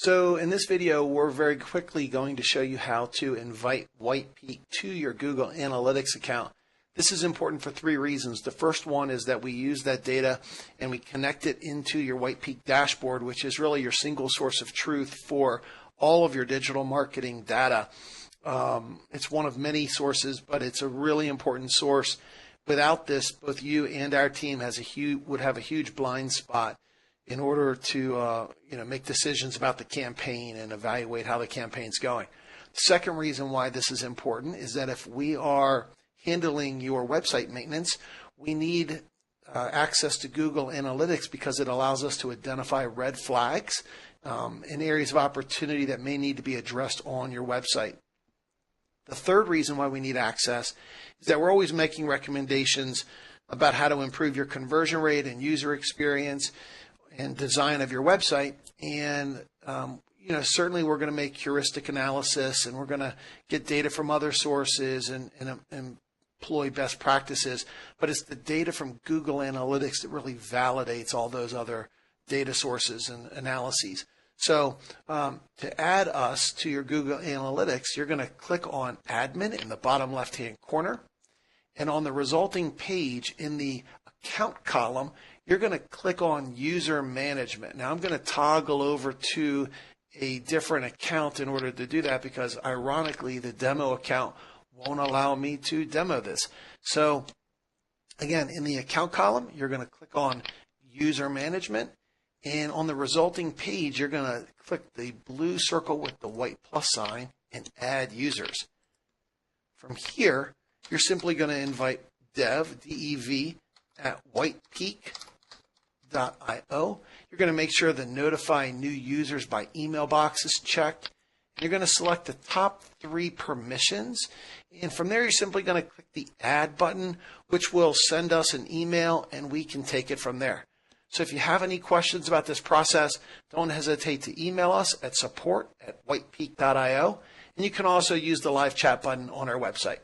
So in this video, we're very quickly going to show you how to invite Whitepeak to your Google Analytics account. This is important for three reasons. The first one is that we use that data and we connect it into your Whitepeak dashboard, which is really your single source of truth for all of your digital marketing data. It's one of many sources, but it's a really important source. Without this, both you and our team would have a huge blind spot in order to make decisions about the campaign and evaluate how the campaign's going. The second reason why this is important is that if we are handling your website maintenance, we need access to Google Analytics because it allows us to identify red flags in areas of opportunity that may need to be addressed on your website. The third reason why we need access is that we're always making recommendations about how to improve your conversion rate and user experience and design of your website. And certainly we're going to make heuristic analysis and we're going to get data from other sources and employ best practices, but it's the data from Google Analytics that really validates all those other data sources and analyses. So to add us to your Google Analytics, you're going to click on Admin in the bottom left-hand corner. And on the resulting page in the Account column, you're going to click on User Management. Now I'm going to toggle over to a different account in order to do that because ironically the demo account won't allow me to demo this. So again, in the Account column, you're going to click on User Management. And on the resulting page, you're going to click the blue circle with the white plus sign and add users. From here, you're simply going to invite Dev, D-E-V, at whitepeak.io. You're going to make sure the notify new users by email box is checked. And you're going to select the top 3 permissions. And from there, you're simply going to click the add button, which will send us an email and we can take it from there. So if you have any questions about this process, don't hesitate to email us at support@whitepeak.io. And you can also use the live chat button on our website.